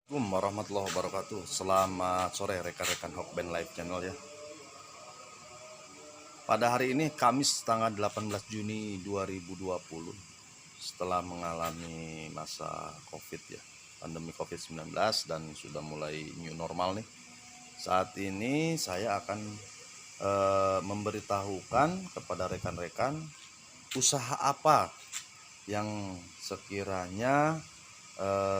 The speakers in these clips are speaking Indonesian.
Assalamualaikum warahmatullahi wabarakatuh. Selamat sore rekan-rekan Hokben Live Channel ya. Pada hari ini Kamis tanggal 18 Juni 2020, setelah mengalami masa Covid ya, pandemi Covid-19 dan sudah mulai new normal nih. Saat ini saya akan memberitahukan kepada rekan-rekan usaha apa yang sekiranya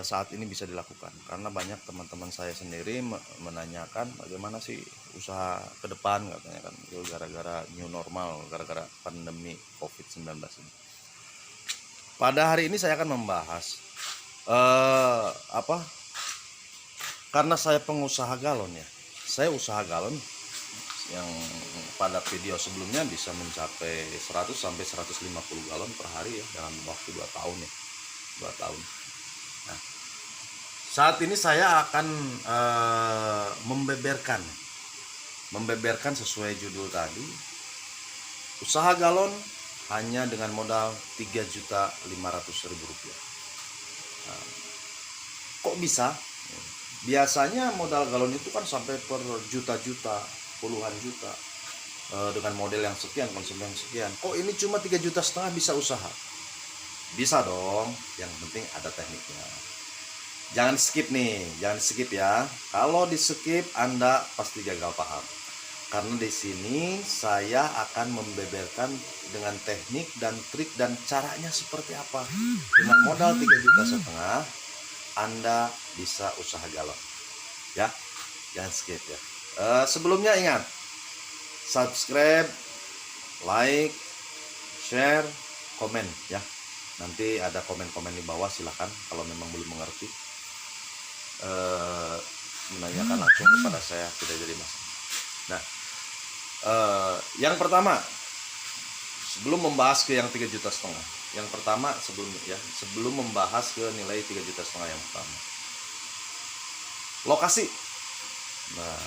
saat ini bisa dilakukan, karena banyak teman-teman saya sendiri menanyakan bagaimana sih usaha ke depan, katanya kan itu gara-gara new normal, gara-gara pandemi COVID-19 ini. Pada hari ini saya akan membahas apa, karena saya pengusaha galon ya, saya usaha galon yang pada video sebelumnya bisa mencapai 100 sampai 150 galon per hari ya dalam waktu 2 tahun ya, 2 tahun. Nah, saat ini saya akan membeberkan sesuai judul tadi, usaha galon hanya dengan modal Rp3.500.000. Nah, kok bisa? Biasanya modal galon itu kan sampai per juta-juta, puluhan juta, dengan model yang sekian, konsep yang sekian. Kok ini cuma 3,5 juta bisa usaha? Bisa dong, yang penting ada tekniknya. Jangan skip nih, jangan skip ya. Kalau di skip Anda pasti gagal paham. Karena di sini saya akan membeberkan dengan teknik dan trik dan caranya seperti apa. Dengan modal 3,5 juta Anda bisa usaha galon. Ya, jangan skip ya. Sebelumnya ingat, subscribe, like, share, komen ya. Nanti ada komen-komen di bawah, silahkan kalau memang belum mengerti menanyakan langsung kepada saya, tidak jadi masalah. Nah, yang pertama, sebelum membahas ke yang 3,5 juta, yang pertama sebelum membahas ke nilai 3,5 juta yang pertama, lokasi. Nah,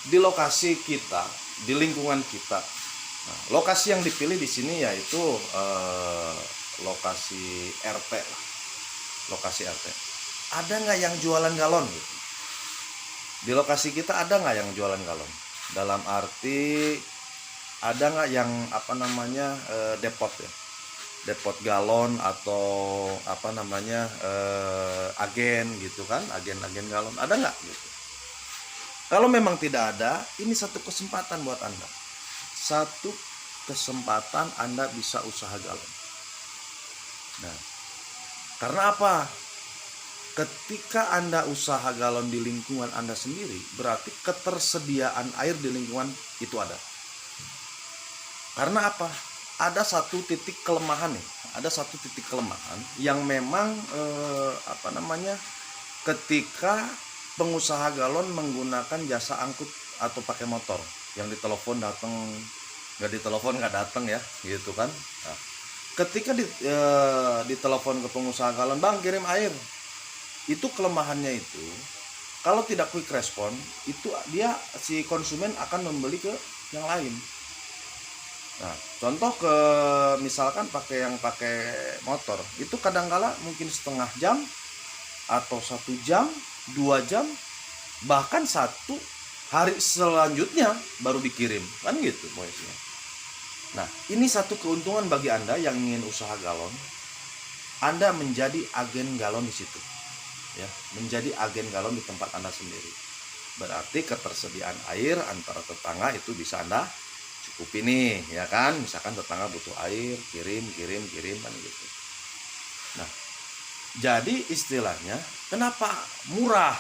di lokasi kita, di lingkungan kita, nah, lokasi yang dipilih di sini yaitu lokasi RT lah. Lokasi RT. Ada nggak yang jualan galon gitu? Di lokasi kita ada nggak yang jualan galon? Dalam arti ada nggak yang depot ya? Depot galon atau agen gitu kan? Agen-agen galon ada nggak gitu? Kalau memang tidak ada, ini satu kesempatan buat Anda. Satu kesempatan Anda bisa usaha galon. Nah, karena apa? Ketika Anda usaha galon di lingkungan Anda sendiri, berarti ketersediaan air di lingkungan itu ada. Karena apa? Ada satu titik kelemahan nih. Ada satu titik kelemahan yang memang ketika pengusaha galon menggunakan jasa angkut atau pakai motor, yang ditelepon datang, nggak ditelepon nggak datang ya, gitu kan. Nah, ketika ditelepon ke pengusaha galon, bang kirim air, itu kelemahannya itu kalau tidak quick respon, itu si konsumen akan membeli ke yang lain. Nah, contoh misalkan pakai motor, itu kadangkala mungkin setengah jam atau 1 jam, 2 jam, bahkan 1 hari selanjutnya baru dikirim, kan gitu posisinya. Nah, ini satu keuntungan bagi Anda yang ingin usaha galon. Anda menjadi agen galon di situ. Ya, menjadi agen galon di tempat Anda sendiri. Berarti ketersediaan air antara tetangga itu bisa Anda cukupi nih, ya kan? Misalkan tetangga butuh air, kirim kan gitu. Nah, jadi istilahnya kenapa murah?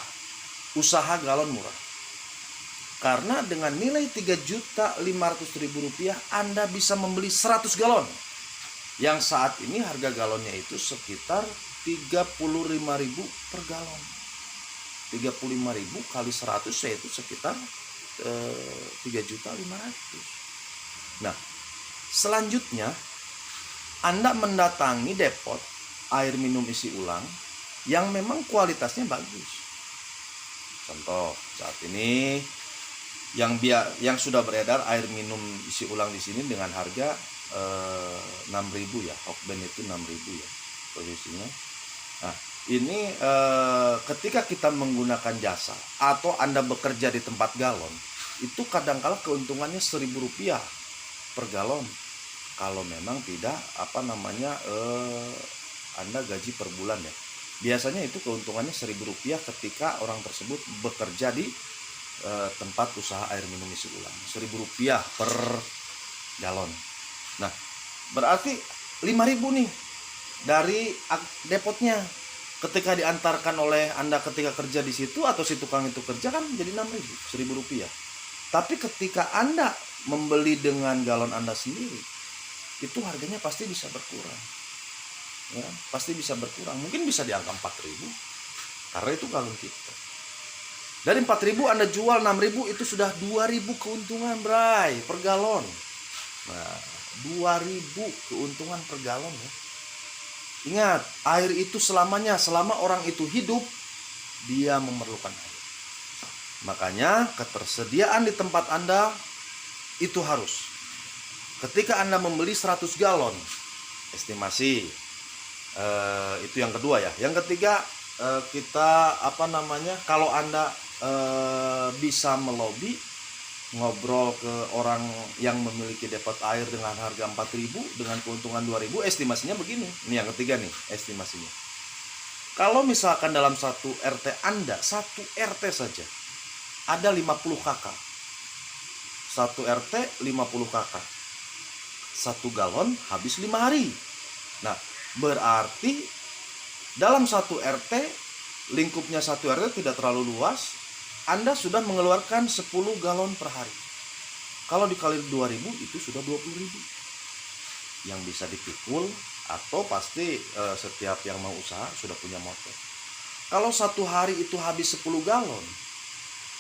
Usaha galon murah. Karena dengan nilai Rp3.500.000 Anda bisa membeli 100 galon. Yang saat ini harga galonnya itu sekitar Rp35.000 per galon. 35.000 kali 100 yaitu sekitar 3.500.000. Nah, selanjutnya Anda mendatangi depot air minum isi ulang yang memang kualitasnya bagus. Contoh saat ini yang sudah beredar air minum isi ulang di sini dengan harga 6.000 ya, Hokben itu 6.000 ya posisinya. Nah, ini ketika kita menggunakan jasa atau Anda bekerja di tempat galon, itu kadangkala keuntungannya Rp1.000 per galon. Kalau memang tidak Anda gaji per bulan ya. Biasanya itu keuntungannya Rp1.000 ketika orang tersebut bekerja di tempat usaha air minum isi ulang. Rp1.000 per galon. Nah, berarti 5.000 nih dari depotnya. Ketika diantarkan oleh Anda ketika kerja di situ atau si tukang itu kerja kan jadi 6.000, Rp1.000. Tapi ketika Anda membeli dengan galon Anda sendiri, itu harganya pasti bisa berkurang. Ya, pasti bisa berkurang. Mungkin bisa di angka 4.000 karena itu galon kita. Dari 4.000 Anda jual 6.000, itu sudah 2.000 keuntungan, Bray, per galon. Nah, 2.000 keuntungan per galon ya. Ingat, air itu selamanya, selama orang itu hidup, dia memerlukan air. Makanya ketersediaan di tempat Anda itu harus. Ketika Anda membeli 100 galon, estimasi, itu yang kedua ya. Yang ketiga, kita kalau Anda bisa melobi, ngobrol ke orang yang memiliki depot air dengan harga 4.000 dengan keuntungan 2.000, estimasinya begini. Ini yang ketiga nih estimasinya. Kalau misalkan dalam satu RT Anda, satu RT saja ada 50 kakak. Satu RT 50 kakak. Satu galon habis 5 hari. Nah, berarti dalam satu RT, lingkupnya satu RT tidak terlalu luas, Anda sudah mengeluarkan 10 galon per hari. Kalau dikali 2.000 itu sudah 20.000 yang bisa dipikul, atau pasti setiap yang mau usaha sudah punya motor. Kalau satu hari itu habis 10 galon,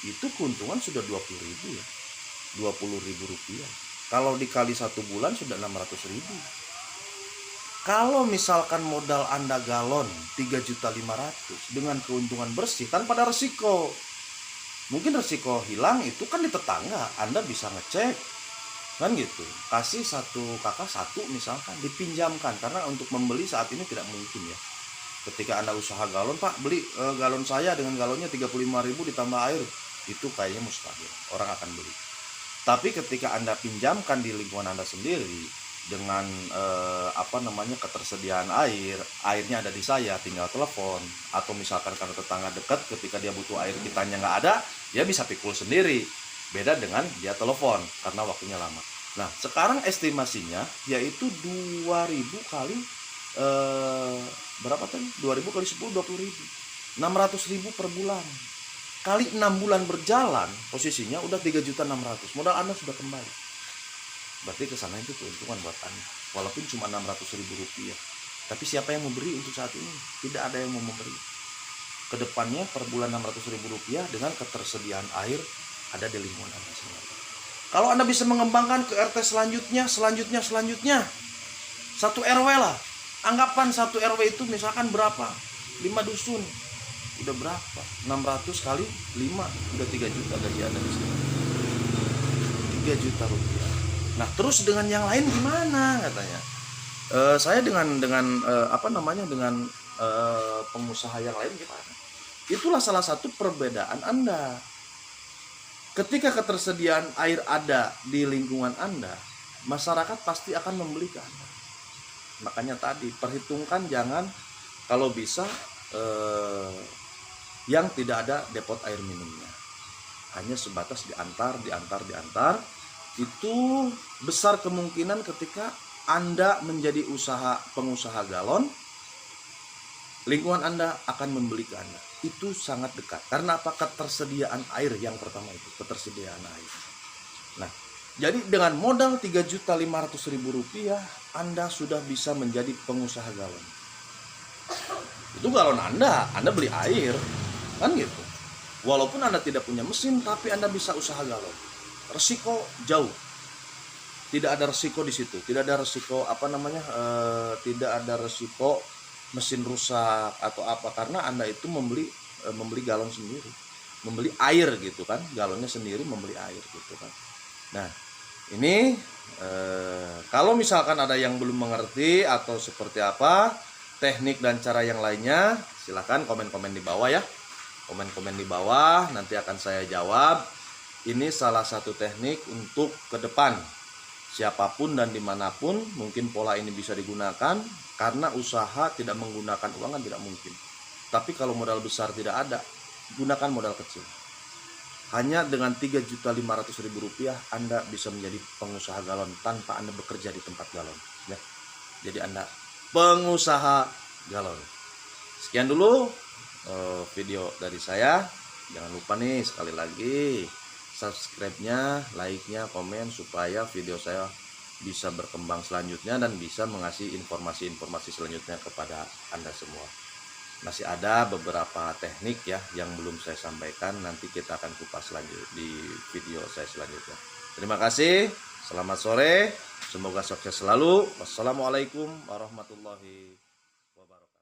itu keuntungan sudah 20.000 ya. 20.000 rupiah. Kalau dikali 1 bulan sudah 600.000. Kalau misalkan modal Anda galon 3.500.000 dengan keuntungan bersih tanpa ada resiko. Mungkin resiko hilang itu kan di tetangga, Anda bisa ngecek kan gitu. Kasih satu kakak satu misalkan, dipinjamkan, karena untuk membeli saat ini tidak mungkin ya. Ketika Anda usaha galon, Pak beli galon saya dengan galonnya 35.000 ditambah air, itu kayaknya mustahil orang akan beli. Tapi ketika Anda pinjamkan di lingkungan Anda sendiri dengan ketersediaan airnya ada di saya, tinggal telepon, atau misalkan karena tetangga dekat, ketika dia butuh air kitanya nggak ada, dia bisa pikul sendiri. Beda dengan dia telepon karena waktunya lama. Nah, sekarang estimasinya yaitu 2.000 kali berapa tadi? 2.000 kali 10, 20.000. 600.000 per bulan. Kali 6 bulan berjalan, posisinya udah 3.600.000. Modal Anda sudah kembali. Berarti kesana itu keuntungan buat Anda. Walaupun cuma 600.000 rupiah. Tapi siapa yang memberi untuk saat ini? Tidak ada yang mau memberi. Kedepannya per bulan 600.000 rupiah dengan ketersediaan air ada di lingkungan Anda sendiri. Kalau Anda bisa mengembangkan ke RT selanjutnya, satu RW lah. Anggapan satu RW itu misalkan berapa? 5 dusun. Udah berapa? 600 kali 5, udah 3 juta gaji Anda di sini. 3 juta rupiah. Nah, terus dengan yang lain gimana katanya? Saya dengan pengusaha yang lain gimana? Itulah salah satu perbedaan Anda. Ketika ketersediaan air ada di lingkungan Anda, masyarakat pasti akan membeli ke Anda. Makanya tadi perhitungkan, jangan kalau bisa yang tidak ada depot air minumnya. Hanya sebatas diantar. Itu besar kemungkinan ketika Anda menjadi pengusaha galon, lingkungan Anda akan membeli ke Anda. Itu sangat dekat. Karena apa? Ketersediaan air yang pertama itu, ketersediaan air. Nah, jadi dengan modal 3.500.000 rupiah, Anda sudah bisa menjadi pengusaha galon. Itu galon Anda beli air, kan gitu. Walaupun Anda tidak punya mesin, tapi Anda bisa usaha galon. Resiko jauh, tidak ada resiko di situ, tidak ada resiko tidak ada resiko mesin rusak atau apa, karena Anda itu membeli galon sendiri, membeli air gitu kan, galonnya sendiri, membeli air gitu kan. Nah, ini kalau misalkan ada yang belum mengerti atau seperti apa teknik dan cara yang lainnya, Silahkan komen-komen di bawah ya. Komen-komen di bawah, nanti akan saya jawab. Ini salah satu teknik untuk ke depan. Siapapun dan dimanapun mungkin pola ini bisa digunakan. Karena usaha tidak menggunakan uang kan tidak mungkin. Tapi kalau modal besar tidak ada, gunakan modal kecil. Hanya dengan Rp3.500.000 Anda bisa menjadi pengusaha galon tanpa Anda bekerja di tempat galon ya. Jadi Anda pengusaha galon. Sekian dulu video dari saya. Jangan lupa nih sekali lagi subscribe-nya, like-nya, komen supaya video saya bisa berkembang selanjutnya dan bisa mengasih informasi-informasi selanjutnya kepada Anda semua. Masih ada beberapa teknik ya yang belum saya sampaikan, nanti kita akan kupas lanjut di video saya selanjutnya. Terima kasih, selamat sore, semoga sukses selalu. Wassalamualaikum warahmatullahi wabarakatuh.